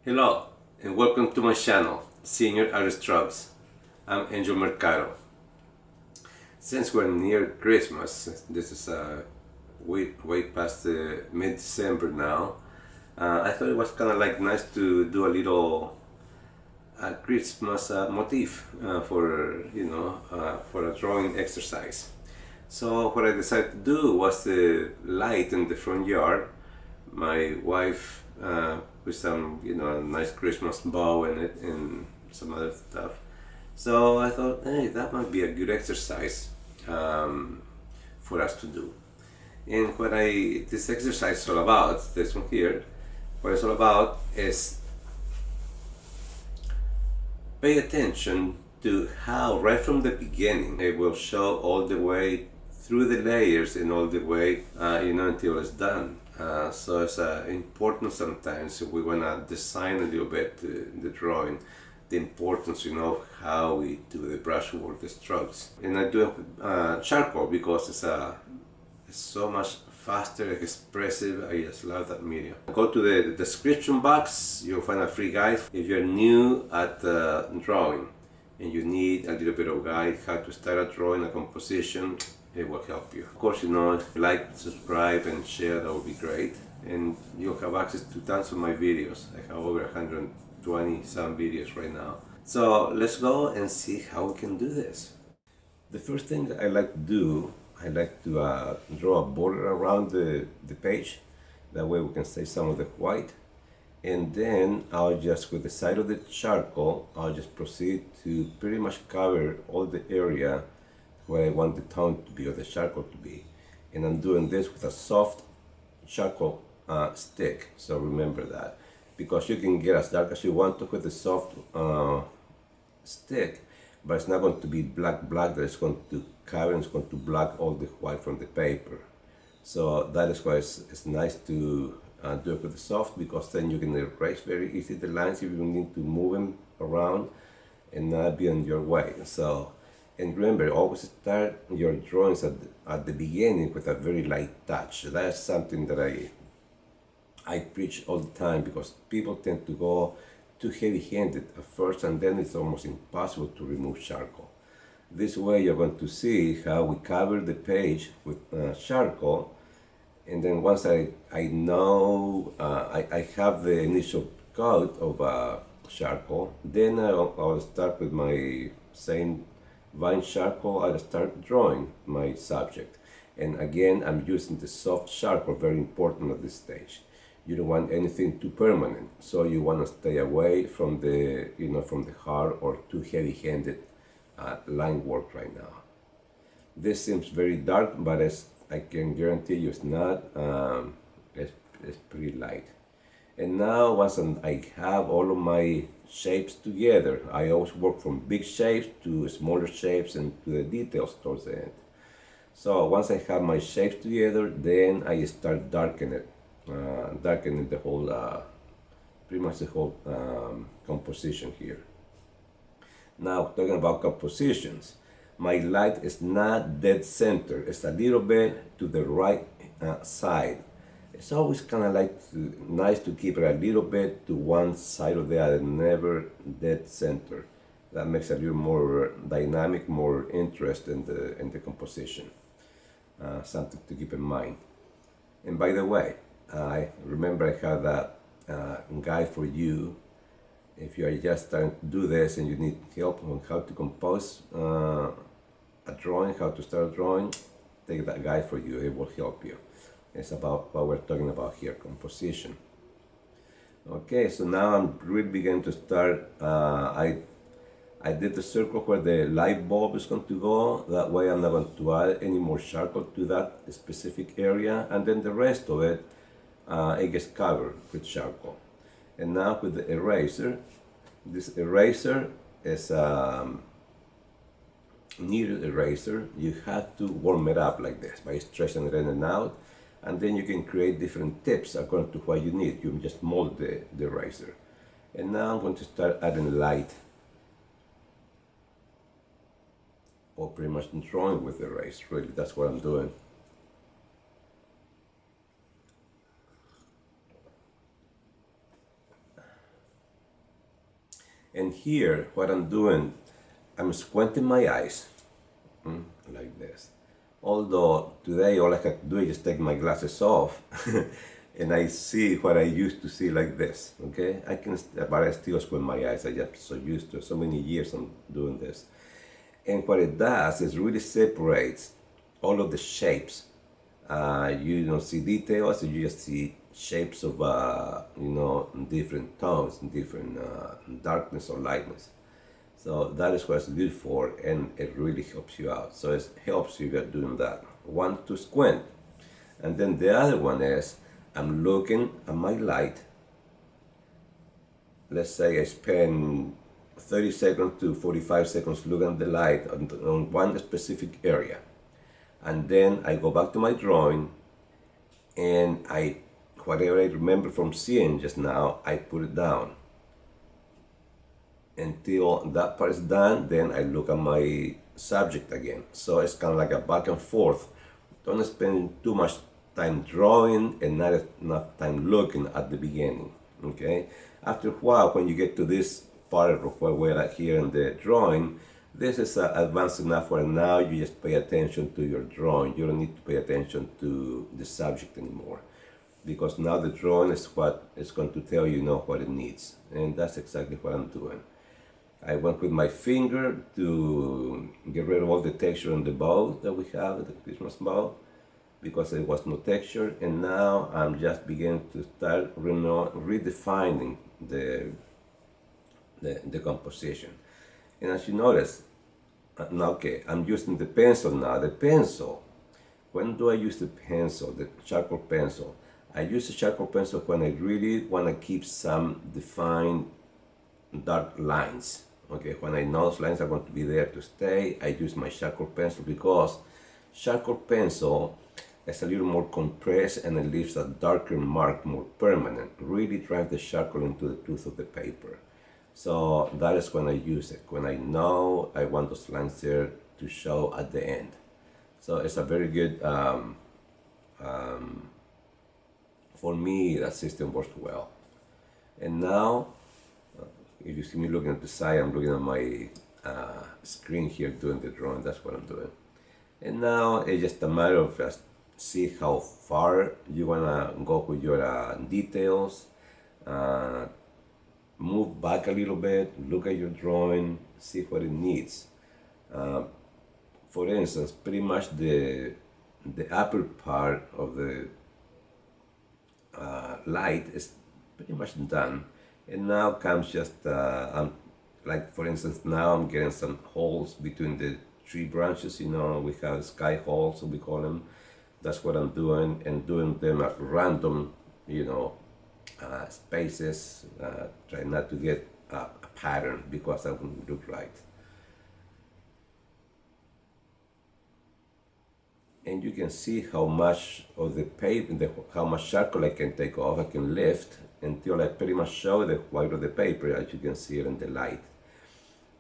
Hello and welcome to my channel, Senior Art Strokes. I'm Angel Mercado. Since we're near Christmas, this is way past mid-December now, I thought it was kind of like nice to do a little Christmas motif for a drawing exercise. So what I decided to do was the light in the front yard. My wife with some a nice Christmas bow in it and some other stuff. So I thought, hey, that might be a good exercise for us to do. And this exercise is all about, this one here, what it's all about is pay attention to how right from the beginning it will show all the way through the layers and all the way until it's done. So it's important sometimes if we want to design a little bit the drawing, the importance of how we do the brushwork, the strokes. And I do it with charcoal because it's so much faster, expressive. I just love that medium. Go to the description box, you'll find a free guide. If you're new at drawing and you need a little bit of guide how to start a drawing, a composition, it will help you. Of course, if you like, subscribe and share, that would be great. And you'll have access to tons of my videos. I have over 120 some videos right now. So let's go and see how we can do this. The first thing that I like to do, I like to draw a border around the page. That way we can save some of the white. And then I'll just, with the side of the charcoal, I'll just proceed to pretty much cover all the area where I want the tone to be or the charcoal to be. And I'm doing this with a soft charcoal stick, so remember that. Because you can get as dark as you want to with the soft stick, but it's not going to be black that is going to cover and it's going to block all the white from the paper. So that is why it's nice to do it with the soft, because then you can erase very easily the lines if you need to move them around and not be in your way. So, and remember, always start your drawings at the beginning with a very light touch. That's something that I preach all the time, because people tend to go too heavy-handed at first, and then it's almost impossible to remove charcoal. This way you're going to see how we cover the page with charcoal, and then once I know I have the initial coat of charcoal, then I'll start with my same vine charcoal. I'll start drawing my subject. And again, I'm using the soft charcoal, very important at this stage. You don't want anything too permanent, so you want to stay away from the from the hard or too heavy-handed line work right now. This seems very dark, but I can guarantee you it's not. It's pretty light. And now once I have all of my shapes together, I always work from big shapes to smaller shapes and to the details towards the end. So once I have my shapes together, then I start darkening the whole, pretty much the whole composition here. Now, talking about compositions, my light is not dead center. It's a little bit to the right side. It's always kind of like nice to keep it a little bit to one side or the other, never dead center. That makes it a little more dynamic, more interest in the composition. Something to keep in mind. And by the way, I remember I have a guide for you. If you are just starting to do this and you need help on how to compose a drawing, how to start a drawing, take that guide for you. It will help you. It's about what we're talking about here, composition. Okay, so now I'm really beginning to start. I did the circle where the light bulb is going to go. That way I'm not going to add any more charcoal to that specific area. And then the rest of it, it gets covered with charcoal. And now with the eraser, this eraser is needle eraser. You have to warm it up like this by stretching it in and out. And then you can create different tips according to what you need. You just mold the eraser. And now I'm going to start adding light, or pretty much drawing with the eraser. Really, that's what I'm doing. And here, what I'm doing, I'm squinting my eyes, like this. Although today all I have to do is just take my glasses off and I see what I used to see like this, okay? But I still squint my eyes. I just so used to it. So many years I'm doing this. And what it does is really separates all of the shapes. You don't see details, you just see shapes of, different tones, different darkness or lightness. So that is what it's good for, and it really helps you out. So it helps you get doing that. One, to squint. And then the other one is, I'm looking at my light. Let's say I spend 30 seconds to 45 seconds looking at the light on one specific area. And then I go back to my drawing, and whatever I remember from seeing just now, I put it down. Until that part is done, then I look at my subject again. So it's kind of like a back and forth. Don't spend too much time drawing and not enough time looking at the beginning, okay? After a while, when you get to this part of where we're at here in the drawing, this is advanced enough where now you just pay attention to your drawing. You don't need to pay attention to the subject anymore, because now the drawing is what is going to tell you, what it needs. And that's exactly what I'm doing. I went with my finger to get rid of all the texture on the bow that we have, the Christmas bow, because there was no texture. And now I'm just beginning to start redefining the composition. And as you notice, okay, I'm using the pencil now. The pencil, when do I use the pencil, the charcoal pencil? I use the charcoal pencil when I really want to keep some defined dark lines. Okay, when I know those lines are going to be there to stay, I use my charcoal pencil, because charcoal pencil is a little more compressed and it leaves a darker mark, more permanent. Really drive the charcoal into the tooth of the paper. So that is when I use it, when I know I want those lines there to show at the end. So it's a very good, for me, that system works well. And now, if you see me looking at the side, I'm looking at my screen here doing the drawing. That's what I'm doing. And now it's just a matter of just see how far you want to go with your details. Move back a little bit, look at your drawing, see what it needs. For instance, pretty much the upper part of the light is pretty much done. And now comes just, like for instance, now I'm getting some holes between the tree branches, we have sky holes, so we call them. That's what I'm doing, and doing them at random, spaces. Try not to get a pattern, because that wouldn't look right. And you can see how much of the paper, how much charcoal I can take off. I can lift until I pretty much show the white of the paper, as you can see it in the light.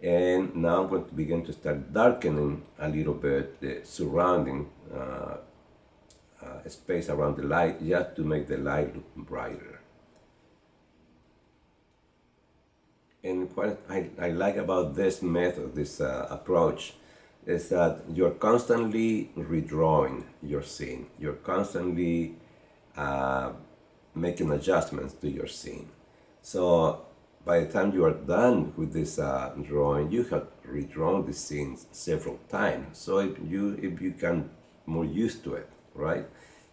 And now I'm going to begin to start darkening a little bit the surrounding space around the light, just to make the light look brighter. And what I like about this method, this approach, is that you're constantly redrawing your scene. You're constantly making adjustments to your scene. So by the time you are done with this drawing, you have redrawn the scenes several times. So if you become more used to it, right?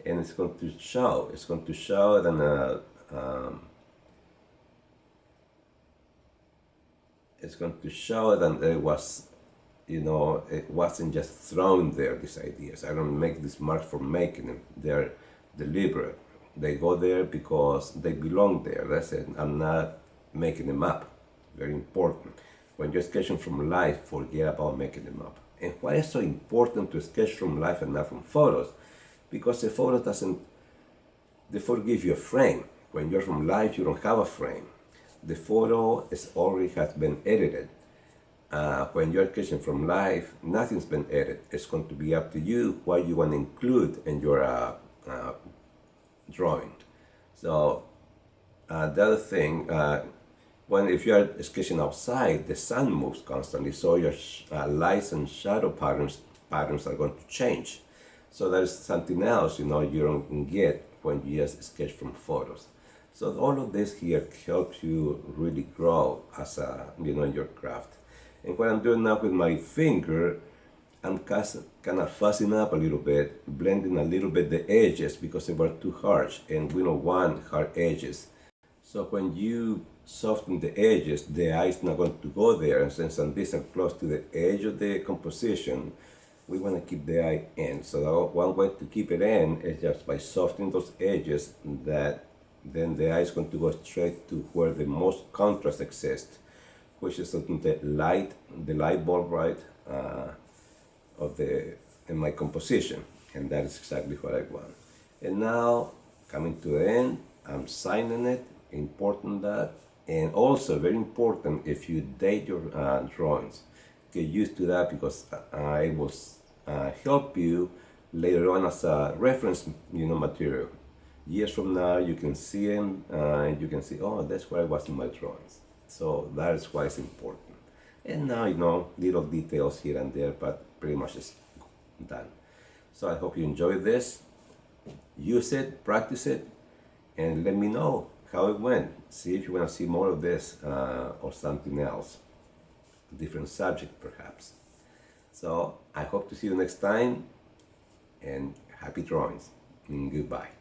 And it's going to show. It's going to show that it's going to show that it was, it wasn't just thrown there, these ideas. I don't make these marks for making them. They're deliberate. They go there because they belong there. That's it. I'm not making them up. Very important. When you're sketching from life, forget about making them up. And why is so important to sketch from life and not from photos? Because the photo gives you a frame. When you're from life, you don't have a frame. The photo already has been edited. When you're sketching from life, nothing's been edited. It's going to be up to you what you want to include in your drawing. So the other thing, When if you are sketching outside, the sun moves constantly, so your lights and shadow patterns are going to change. So there's something else you don't get when you just sketch from photos. So all of this here helps you really grow as a your craft. And what I'm doing now with my finger, I'm kind of fuzzing up a little bit, blending a little bit the edges because they were too harsh, and we don't want hard edges. So when you soften the edges, the eye is not going to go there. And since these are close to the edge of the composition, we want to keep the eye in. So one way to keep it in is just by softening those edges, that then the eye is going to go straight to where the most contrast exists, which is on the light bulb, right, of the in my composition, and that is exactly what I want. And now, coming to the end, I'm signing it. Important that, and also very important, if you date your drawings, get used to that, because I will help you later on as a reference, material. Years from now, you can see them, and you can see, oh, that's where I was in my drawings. So that is why it's important. And now, little details here and there, but pretty much it's done. So I hope you enjoyed this. Use it, practice it, and let me know how it went. See if you want to see more of this or something else, a different subject perhaps. So I hope to see you next time, and happy drawings, and goodbye.